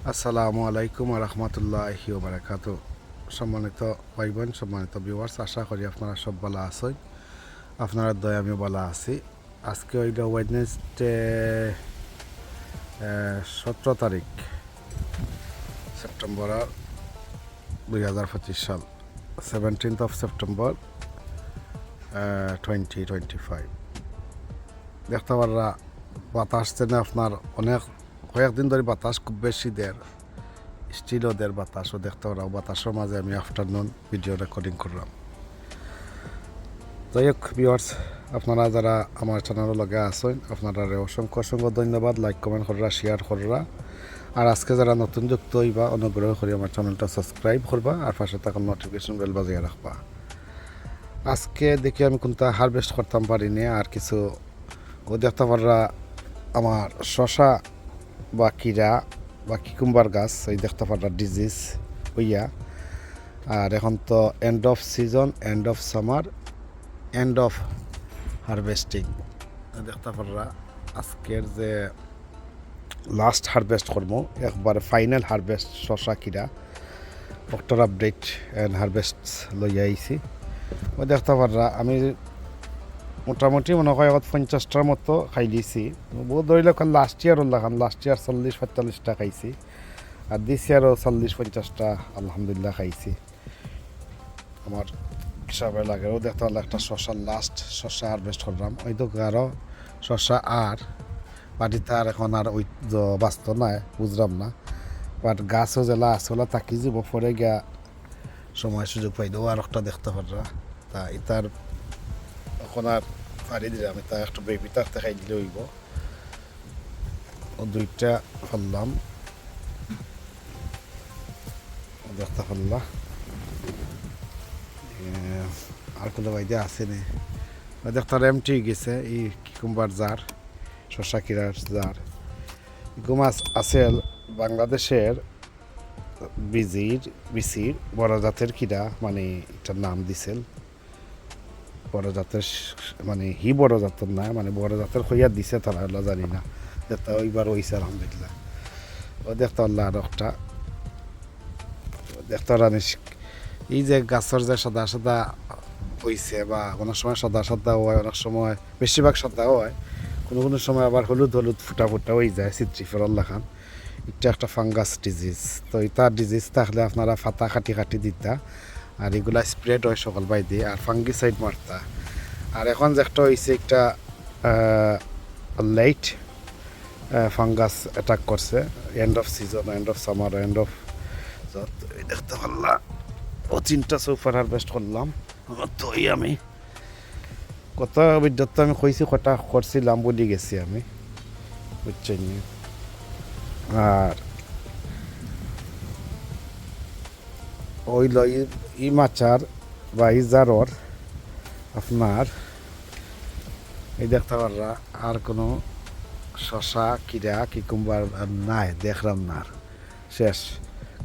আসসালামু আলাইকুম রহমতুল্লাহি ওবারাকাত। সম্মানিত ভাই বোন, সম্মানিত ভিউয়ার্স, আশা করি আপনারা সব ভালো আছেন। আপনারা দয় আমি ভালো আছি। আজকে ওইটা ওয়েডনেসডে 17 তারিখ সেপ্টেম্বর 2025 সাল, 17 সেপ্টেম্বর 2025। দেখতে পারা বাতাস না আপনার অনেক কয়েকদিন ধরে বাতাস খুব বেশি দের স্টিলও দের বাতাসও দেখতে পারা। বাতাসের মাঝে আমি আফটারনুন ভিডিও রেকর্ডিং করলাম। যাই হোক ভিউয়ার্স, আপনারা যারা আমার চ্যানেলের লগে আছেন আপনারা অসংখ্য অসংখ্য ধন্যবাদ। লাইক কমেন্ট কররা, শেয়ার কররা। আর আজকে যারা নতুন যুক্ত হইবা অনুগ্রহ করে আমার চ্যানেলটা সাবস্ক্রাইব করবা আর পাশে থাকা নোটিফিকেশন বেল বাজিয়ে রাখবা। আজকে দেখি আমি কোনটা হারভেস্ট করতাম পারিনি আর কিছু ও দেখতে পাররা আমার শশা বা কিরা বা কিকুম্বার গাছ এই দেখতে পাররা ডিজিজ হইয়া। আর এখন তো end off season, end of summer, end of harvesting. দেখতে পাররা আজকের যে লাস্ট হারভেস্ট করবো, একবারে ফাইনাল হারভেস্ট শশা কিরা ডক্টর আপডেট অ্যান্ড হারভেস্ট লইয়া আইছি। ওই দেখতে পাররা আমি মোটামুটি মনে হয় 50টার মতো খাই দিয়েছি। বহুত ধরিলে লাস্ট ইয়ারও লাগান, লাস্ট ইয়ার 40-45টা খাইছি আর দিস ইয়ারও 40-50টা আলহামদুলিল্লাহ খাইছি। আমার হিসাবে লাগে ও দেখতে পারলে একটা শশা লাস্ট শশা হারভেস্ট করলাম। ওই তো আরও শশা আর বাড়িতে আর এখন আর ওই বাস্ত নাই বুঝলাম না, বাট গাছও জেলা আছে ওলা তাকি যাব পরে গিয়া সময় সুযোগ পাই দেবো আর একটা দেখতে পাররা। তা ইতার এখন আর পারি দিলাম, এটা একটু বেবি থাকতে খাই দিলে হইব। ও দুইটা ফেললাম, দেখতে ফেললা আর কোনো বাইদে আসেনি। দেখতে এমটি গেছে এই কিকুম্বার জার, শশা কিরার জার। গুমাস আছে বাংলাদেশের বিসির বড় জাতের কিরা, মানে এটার নাম দিছিল বড় জাতের, মানে হি বড় জাতের না, মানে বড় জাতের হইয়া দিছে তারা হলো জানি না। দেখতে ওইবার হইছে আলহামদুলিল্লাহ। ও দেখতে পারলা আর একটা দেখতে পারা এই যে গাছের যে সাদা সাদা হইছে বা অনেক সময় সাদা সাদা হয়, অনেক সময় বেশিরভাগ সাদা হয়, কোনো কোনো সময় আবার হলুদ হলুদ ফুটা ফুটা হয়ে যায় সিট্রিফেরল লাখান। এটা একটা ফাঙ্গাস ডিজিজ। তো এটা ডিজিজ থাকলে আপনারা ফাতা কাটি কাটি দিতা আর এগুলা স্প্রেড হয় সকাল বাই দিয়ে আর ফাঙ্গিসাইড মারতা। আর এখন যে একটা হয়েছে একটা লাইট ফাঙ্গাস অ্যাটাক করছে end off season, end of summer, end of দেখতে পারলাম। ও 3টা সুপার হারভেস্ট করলাম। তো এই আমি কত অভিজ্ঞতা আমি কইছি কটা করছিলাম বলি গেছি আমি, বুঝছেন। আর ওই ই মাচার বা ই জারর আপনার এই দেখতে পাররা আর কোনো শশা কিরা কিকুম্বার নাই দেখলাম না, আর শেষ।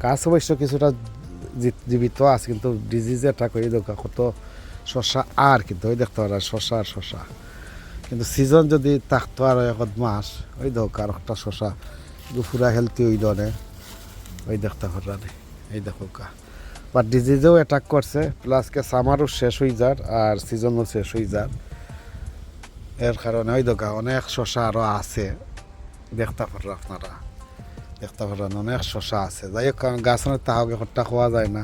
গাছ অবশ্য কিছুটা জীবিত আছে কিন্তু ডিজিজ অ্যাটাক হয়ে দেখা কত শশা আর কিন্তু ওই দেখতে পারা শশা আর শশা। কিন্তু সিজন যদি থাকতো আর এক মাস ওই দেখো আর একটা শশা পুরা হেলদি ওই ধরনের ওই দেখতে পারা এই দেখো কা। বাট ডিজিজেও অ্যাটাক করছে, প্লাসকে সামারও শেষ হয়ে যার আর সিজনও শেষ হয়ে যার। এর কারণে ওই দেখা অনেক শশা আরও আছে দেখতে পারেন আপনারা, দেখতে পারেন অনেক শশা আছে। যাই হোক গাছের তাহলে হত্যা খাওয়া যায় না,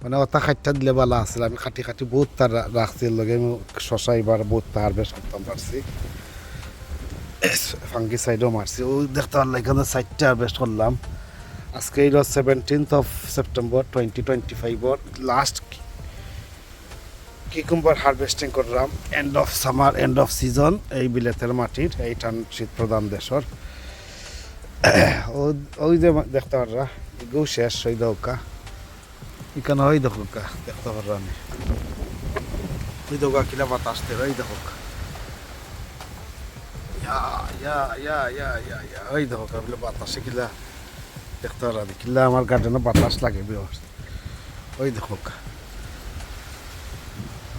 মানে ওটা খাইটা দিলে ভালো আসলে আমি খাটি খাটি বহুত তার রাখছি লগে আমি শশা এবার বহুত হারভেস্ট করতাম পারছি, ফাঙ্গিসাইডও মারছি। ওই দেখতে পারলাম এখানে 4টা হারভেস্ট করলাম। আজকে এই 17 সেপ্টেম্বর 2025 লাস্ট কিকুম্বার হারভেস্টিং করলাম end of summer, end off season. এই বিলেতের মাটির এই টান শীত প্রধান দেশের ওই যে দেখতে পাররা গৌ শেষ ওই দৌকা এখানে ওই দেখোকা দেখতে পাররা আমি ওই দৌকা কিলা বাতাস দেবে ওই দেখোকা ওই দেখোকা বলে বাতাসে কিলা দেখতে পারা কিলা আমার গার্ডেনে বাতাস লাগে বিহস। ওই দেখোকা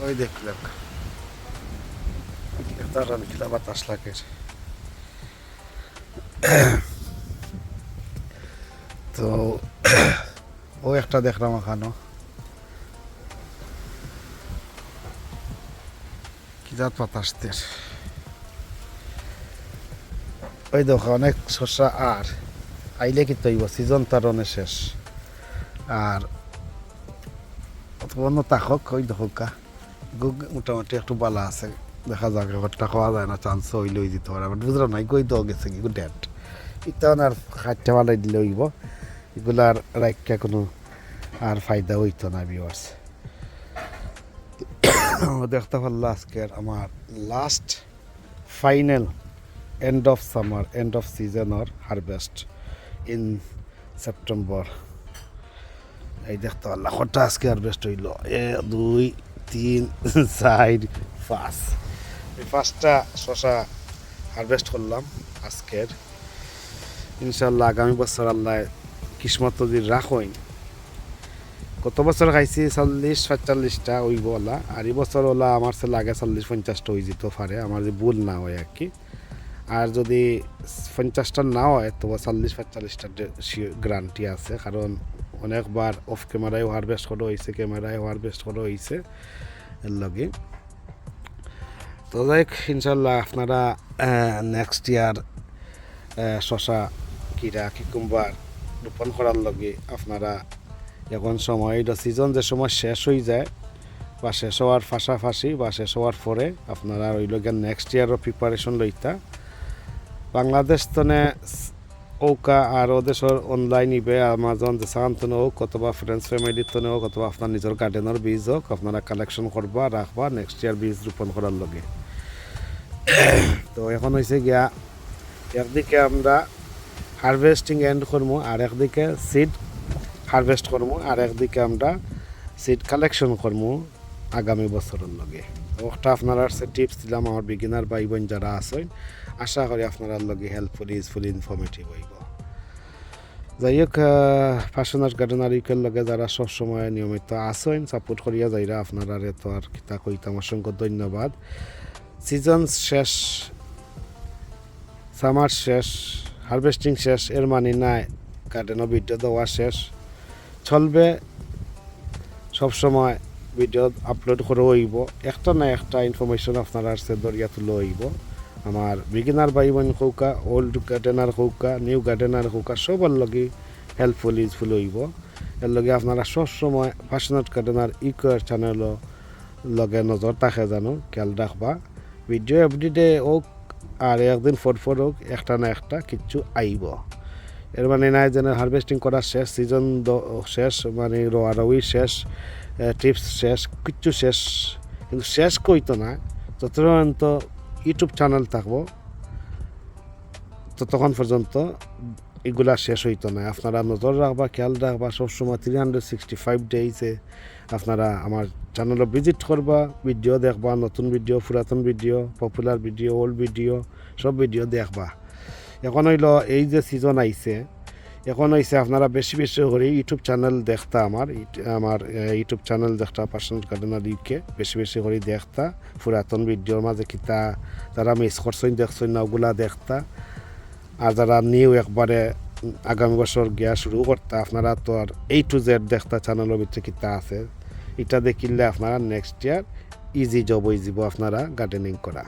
ওই দেখলাম দেখতে পারা কিলা বাতাস লাগে। তো তো ও একটা দেখলাম এখানো কি জাত বাতাসদের ওই দেখো অনেক শসা আর আইলে কি তৈব সিজন তার অনেক শেষ আর অন্য তাকক ওই দেখো কা মোটামুটি একটু বালা আছে দেখা যাক ঘরটা খাওয়া যায় না চান্স হইলে ওই দিতে পারে বাট বুঝলাম না কই তো গেছে কি ডেট ইতান আর খাইতে পালাই দিলে হইব এগুলার রাইকা কোনো আর ফায়দা হইতো না ভিউয়ার্স দেখতে পারলো আজকের আমার last final end of summer end off season or harvest in September এই দেখতে পারলাম কটা আজকে হারভেস্ট হইল 1 2 3 4 5 এই 5টা শশা হারভেস্ট করলাম আজকের ইনশাল্লাহ আগামী বছর আল্লাহ কিসমত যদি রাখইন গত বছর খাইছি 40-45টা হইব ওলা আর এই বছর ওলা আমার সে লাগে 40-50টা হয়ে যেতে পারে আমার যে ভুল না হয় আর কি আর যদি 50টা না হয় তবে 40-45টার গ্যারান্টি আছে কারণ অনেকবার অফ ক্যামেরায় হারভেস্ট করা হয়েছে ক্যামেরায় হারভেস্ট করা হয়েছে এর লগে তো যাই ইনশাল্লাহ আপনারা নেক্সট ইয়ার শশা কিরা কিকুম্বার রোপণ করার লগে আপনারা এখন সময় এটা সিজন যে সময় শেষ হয়ে যায় বা শেষ হওয়ার পাশাপাশি বা শেষ হওয়ার পরে আপনারা ওই লগে নেক্সট ইয়ারও প্রিপারেশন লইতা বাংলাদেশ তনে ওকা আর ওদেশের অনলাইন ইবে আমাজন যেসান তনে হোক অথবা ফ্রেন্ডস ফ্যামিলির তনে হোক অথবা আপনার নিজের গার্ডেনের বীজ হোক আপনারা কালেকশন করবা রাখবা নেক্সট ইয়ার বীজ রোপণ করার লগে তো এখন হয়েছে গিয়া একদিকে আমরা হারভেস্টিং এন্ড করবো আর একদিকে সিড হারভেস্ট করবো আর একদিকে আমরা সিড কালেকশন করবো আগামী বছরের লগে ওটা আপনারা টিপস দিলাম আমার বিগিনার ভাই বোন যারা আছেন আশা করি আপনারা লগে হেল্পফুল ইউজফুল ইনফরমেটিভ হইব যাই হোক ফ্যাশনার গার্ডেনার ইকের লগে যারা সবসময় নিয়মিত আছেন সাপোর্ট করিয়া যাইরা আপনারা তো আর কিতা কইতাম অসংখ্য ধন্যবাদ সিজন শেষ সামার শেষ হারভেস্টিং শেষ এর মানে নাই গার্ডেনও ভিডিও দেওয়া শেষ চলবে সবসময় ভিডিও আপলোড করে হইব একটা না একটা ইনফরমেশন আপনারা সে দরিয়া তুলে হইব আমার বিগিনার ভাই বোন কৌকা ওল্ড গার্ডেনার কৌকা নিউ গার্ডেনার কৌকা সবার লগে হেল্পফুল ইউজফুল হইব এর লগে আপনারা সবসময় ফ্যাশনার গার্ডেনার ইকুয়ার চ্যানেল লগে নজর থাকে জানো খেয়াল রাখবা ভিডিও এভরিডে হোক আর একদিন ফর হোক একটা না একটা কিচ্ছু আইব এর মানে নাই যেন হারভেস্টিং করা শেষ সিজন শেষ মানে রোয়ারই শেষ টিপস শেষ কিচ্ছু শেষ কিন্তু শেষ কইতো না যতক্ষণ তো ইউটিউব চ্যানেল থাকবো ততক্ষণ পর্যন্ত এগুলা শেষ হইতো না আপনারা নজর রাখবা খেয়াল রাখবা সবসময় 365 ডেইজে আপনারা আমার চ্যানেলে ভিজিট করবা ভিডিও দেখবা নতুন ভিডিও পুরাতন video popular video old video সব ভিডিও দেখবা এখন হইল এই যে সিজন আইছে এখন হয়েছে আপনারা বেশি বেশি করে ইউটিউব চ্যানেল দেখতা আমার ইউটিউব চ্যানেল দেখতা পার্সোনাল গার্ডেনার ইউকে বেশি বেশি করে দেখতা পুরাতন ভিডিওর মাঝে কিতা যারা মিস করছেন দেখছেন না ওগুলা দেখতা আর যারা নিউ একবারে আগামী বছর গিয়া শুরু করতা আপনারা তো আর A to Z দেখতা চ্যানেলের ভিতরে কিতা আছে এটা দেখিলে আপনারা নেক্সট ইয়ার ইজি জব হয়ে যাব আপনারা গার্ডেনিং করা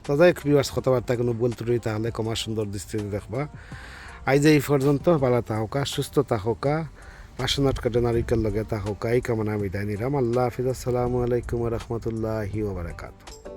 তো যাই ভিউয়ার্স কথাবার্তা কোনো বলতে রই তাহলে কমা সুন্দর দৃষ্টিতে দেখবা আজ এই পর্যন্ত ভালো থাকা সুস্থ থাকা পার্সোনাল গার্ডেনারিকের লগে থাকা এই কামনা বিদায় নিলাম আল্লাহ হাফিজ আসসালামু আলাইকুম রহমতুল্লাহি ওয়া বারাকাতুহু।